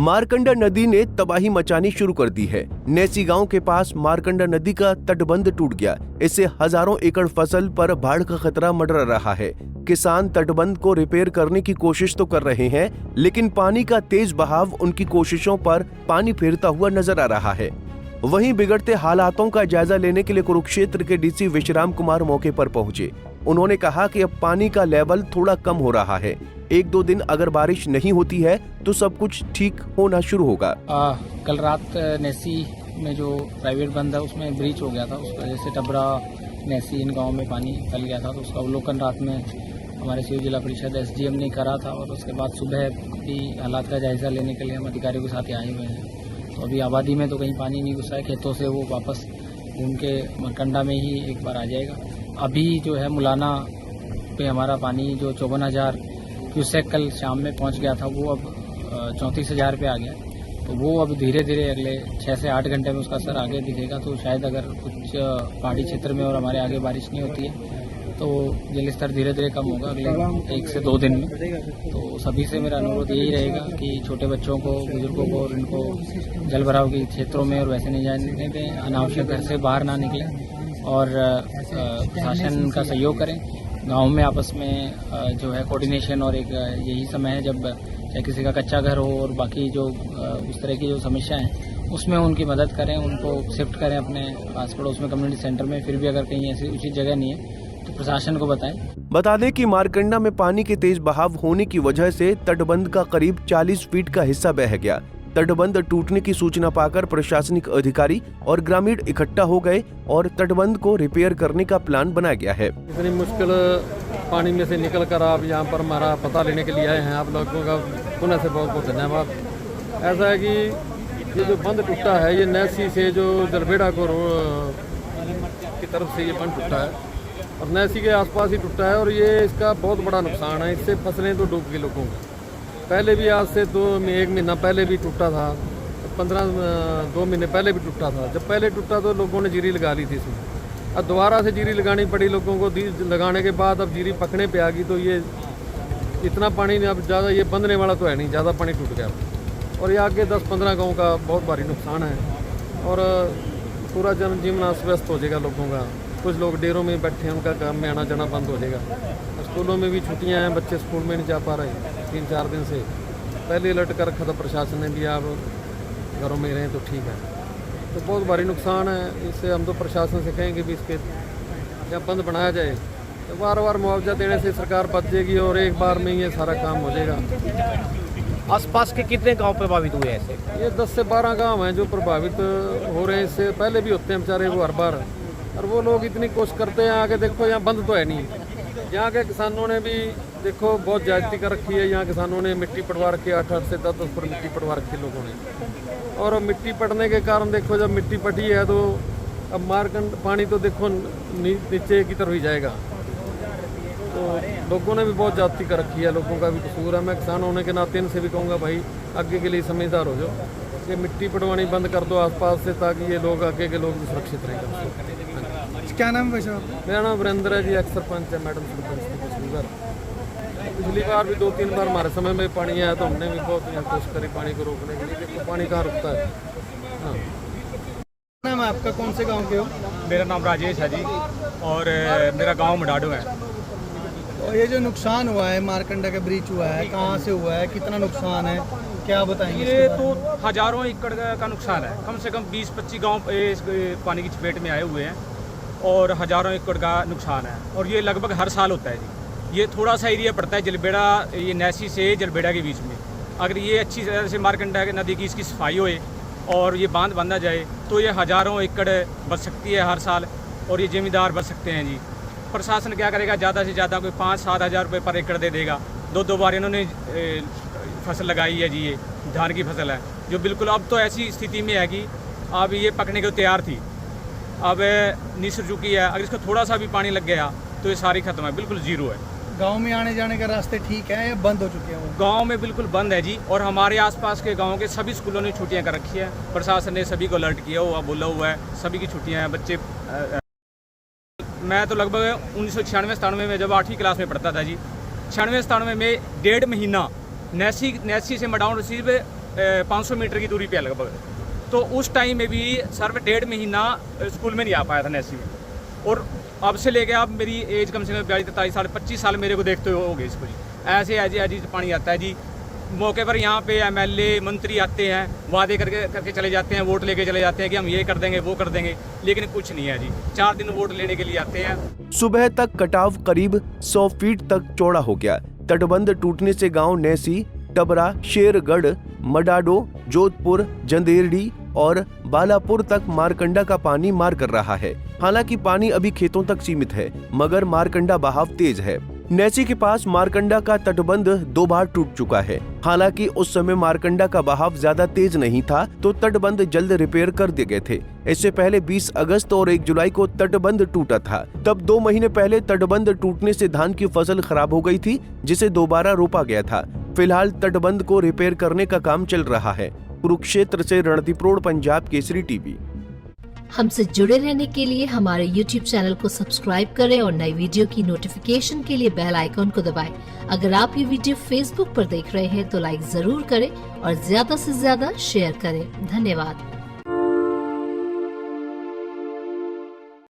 मारकंडा नदी ने तबाही मचानी शुरू कर दी है। नेसी गांव के पास मारकंडा नदी का तटबंध टूट गया। इससे हजारों एकड़ फसल पर बाढ़ का खतरा मंडरा रहा है। किसान तटबंध को रिपेयर करने की कोशिश तो कर रहे हैं, लेकिन पानी का तेज बहाव उनकी कोशिशों पर पानी फेरता हुआ नजर आ रहा है। वहीं बिगड़ते हालातों का जायजा लेने के लिए कुरुक्षेत्र के डीसी विश्राम कुमार मौके पर पहुंचे। उन्होंने कहा कि अब पानी का लेवल थोड़ा कम हो रहा है। 1-2 दिन अगर बारिश नहीं होती है तो सब कुछ ठीक होना शुरू होगा। कल रात नेसी में जो प्राइवेट बंद है उसमें ब्रीच हो गया था। उस वजह से टबरा नेसी इन गाँव में पानी फैल गया था। तो उसका अवलोकन रात में हमारे सिवनी जिला परिषद SDM ने करा था और उसके बाद सुबह भी हालात का जायजा लेने के लिए हम अधिकारियों के साथ आए हुए हैं। तो अभी आबादी में तो कहीं पानी नहीं घुसा है, खेतों से वो वापस घूम के मरकंडा में ही एक बार आ जाएगा। अभी जो है मुलाना पे हमारा पानी जो 54,000 क्यूसेक कल शाम में पहुंच गया था वो अब 34,000 पे आ गया। तो वो अब धीरे धीरे अगले 6 से 8 घंटे में उसका असर आगे दिखेगा। तो शायद अगर कुछ पहाड़ी क्षेत्र में और हमारे आगे बारिश नहीं होती है तो जल स्तर धीरे धीरे कम होगा अगले 1 से 2 दिन में। तो सभी से मेरा अनुरोध यही रहेगा कि छोटे बच्चों को, बुजुर्गों को और इनको जल भराव के क्षेत्रों में और वैसे नहीं जाने दें, अनावश्यक घर से बाहर ना निकलें और प्रशासन का सहयोग करें। गांव में आपस में जो है कोऑर्डिनेशन और एक यही समय है जब चाहे किसी का कच्चा घर हो और बाकी जो उस तरह की जो समस्याएं हैं उसमें उनकी मदद करें, उनको शिफ्ट करें अपने पास पड़ोस में कम्युनिटी सेंटर में। फिर भी अगर कहीं ऐसी उचित जगह नहीं है तो प्रशासन को बताएं। बता दें कि मारकंडा में पानी के तेज बहाव होने की वजह से तटबंध का करीब 40 फीट का हिस्सा बह गया। तटबंध टूटने की सूचना पाकर प्रशासनिक अधिकारी और ग्रामीण इकट्ठा हो गए और तटबंध को रिपेयर करने का प्लान बनाया गया है। इतनी मुश्किल पानी में से निकल कर आप यहाँ पर हमारा पता लेने के लिए आए हैं, आप लोगों का पुनः से बहुत बहुत धन्यवाद। ऐसा है कि ये जो बंध टूटा है ये नेसी से जो जलबेड़ा को की तरफ से ये बंध टूटा है और नेसी के आसपास ही टूटा है और ये इसका बहुत बड़ा नुकसान है। इससे फसलें तो डूब गई लोगों की। पहले भी आज से 1 महीना पहले भी टूटा था, 2 महीने पहले भी टूटा था। जब पहले टूटा तो लोगों ने जीरी लगा ली थी इसमें। अब दोबारा से जीरी लगानी पड़ी लोगों को। लगाने के बाद अब जीरी पकने पे आ गई तो ये इतना पानी अब ज़्यादा ये बंधने वाला तो है नहीं, ज़्यादा पानी टूट गया और ये आगे 10-15 गाँव का बहुत भारी नुकसान है और पूरा जनजीवन अस्त व्यस्त हो जाएगा लोगों का। कुछ लोग डेरों में बैठे हैं, उनका काम में आना जाना बंद हो जाएगा। स्कूलों में भी छुट्टियां हैं, बच्चे स्कूल में नहीं जा पा रहे 3-4 दिन से। पहले अलर्ट कर रखा था प्रशासन ने भी, आप घरों में रहें तो ठीक है। तो बहुत भारी नुकसान है। इससे हम तो प्रशासन से कहेंगे भी इसके या बंद बनाया जाए तो बार बार मुआवजा देने से सरकार बच जाएगी और एक बार में ये सारा काम हो जाएगा। आसपास के कितने गांव प्रभावित हुए ऐसे? ये 10 से 12 गाँव हैं जो प्रभावित हो रहे हैं। इससे पहले भी होते हैं बेचारे वो हर बार, और वो लोग इतनी कोशिश करते हैं। आगे देखो यहाँ बंद तो है नहीं। यहाँ के किसानों ने भी देखो बहुत ज्यादती कर रखी है। यहाँ किसानों ने मिट्टी पटवा रखी है, 8-8 से 10 पर मिट्टी पटवा रखी है लोगों ने। और मिट्टी पटने के कारण देखो जब मिट्टी पटी है तो अब मारकंड पानी तो देखो नीचे की तरफ ही जाएगा। तो लोगों ने भी बहुत ज्यादती कर रखी है, लोगों का भी कसूर है। मैं किसान होने के नाते इनसे भी कहूँगा भाई आगे के लिए समझदार हो जाओ, ये मिट्टी पटवानी बंद कर दो आसपास से, ताकि ये लोग आगे के लोग सुरक्षित रहेंगे। क्या नाम है भाई? मेरा नाम वीरेंद्र है जी, एक्स सरपंच है मैडम सरपंच। पिछली बार भी 2-3 बार हमारे समय में पानी आया तो हमने भी बहुत यहाँ कोशिश करी पानी को रोकने के लिए। देखो पानी कहाँ रुकता है। हाँ, नाम है आपका, कौन से गांव के हो? मेरा नाम राजेश है जी और मेरा गांव मडाडू है। तो ये जो नुकसान हुआ है, मारकंडा का ब्रीच हुआ है, कहाँ से हुआ है, कितना नुकसान है, क्या बताएंगे? ये तो हजारों एकड़ का नुकसान है। कम से कम 20-25 गाँव पानी की चपेट में आए हुए हैं और हजारों एकड़ का नुकसान है और ये लगभग हर साल होता है जी। ये थोड़ा सा एरिया पड़ता है जलबेड़ा, ये नेसी से जलबेड़ा के बीच में। अगर ये अच्छी तरह से मारकंडा के नदी की इसकी सफाई होए और ये बांध बांधा जाए तो ये हजारों एकड़ बच सकती है हर साल और ये ज़मींदार बच सकते हैं जी। प्रशासन क्या करेगा, ज़्यादा से ज़्यादा कोई 5-7 हज़ार रुपये पर एकड़ दे देगा। 2-2 बार इन्होंने फसल लगाई है जी, ये धान की फसल है जो बिल्कुल अब तो ऐसी स्थिति में है कि अब ये पकने को तैयार थी, अब निसर चुकी है। अगर इसको थोड़ा सा भी पानी लग गया तो ये सारी खत्म है, बिल्कुल जीरो है। गांव में आने जाने का रास्ते ठीक है या बंद हो चुके हैं? गांव में बिल्कुल बंद है जी और हमारे आसपास के गांव के सभी स्कूलों ने छुट्टियां कर रखी है। प्रशासन ने सभी को अलर्ट किया हुआ, बोला हुआ है सभी की छुट्टियां हैं। बच्चे मैं तो लगभग 1996-97 में जब 8वीं क्लास में पढ़ता था जी, 96-97 में 1.5 महीना नेसी से मडाउन रिसीव 500 मीटर की दूरी पे है लगभग। तो उस टाइम में भी सर 1.5 महीना स्कूल में नहीं आ पाया था नैसी में। और अब से लेके अब मेरी एज कम से कम 42-43 साल 25 साल मेरे को देखते हो गए इसको जी। ऐसे ऐजी पानी आता है जी। मौके पर यहाँ पे MLA मंत्री आते हैं, वादे करके चले जाते हैं, वोट लेके चले जाते हैं कि हम ये कर देंगे वो कर देंगे, लेकिन कुछ नहीं है जी। 4 दिन वोट लेने के लिए आते हैं। सुबह तक कटाव करीब 100 फीट तक चौड़ा हो गया। तटबंध टूटने से गांव नैसी, टबरा, शेरगढ़, मडाडो, जोधपुर, जंदेरडी और बालापुर तक मारकंडा का पानी मार कर रहा है। हालांकि पानी अभी खेतों तक सीमित है, मगर मारकंडा बहाव तेज है। नैसी के पास मारकंडा का तटबंध 2 बार टूट चुका है। हालांकि उस समय मारकंडा का बहाव ज्यादा तेज नहीं था, तो तटबंध जल्द रिपेयर कर दिए गए थे। इससे पहले 20 अगस्त और 1 जुलाई को तटबंध टूटा था। तब 2 महीने पहले तटबंध टूटने से धान की फसल खराब हो गई थी, जिसे दोबारा रोपा गया था। फिलहाल तटबंध को रिपेयर करने का काम चल रहा है। कुरुक्षेत्र से रणदीप रोड, पंजाब केसरी टीवी। हमसे जुड़े रहने के लिए हमारे YouTube चैनल को सब्सक्राइब करें और नई वीडियो की नोटिफिकेशन के लिए बेल आइकॉन को दबाएं। अगर आप ये वीडियो Facebook पर देख रहे हैं तो लाइक जरूर करें और ज्यादा से ज्यादा शेयर करें। धन्यवाद।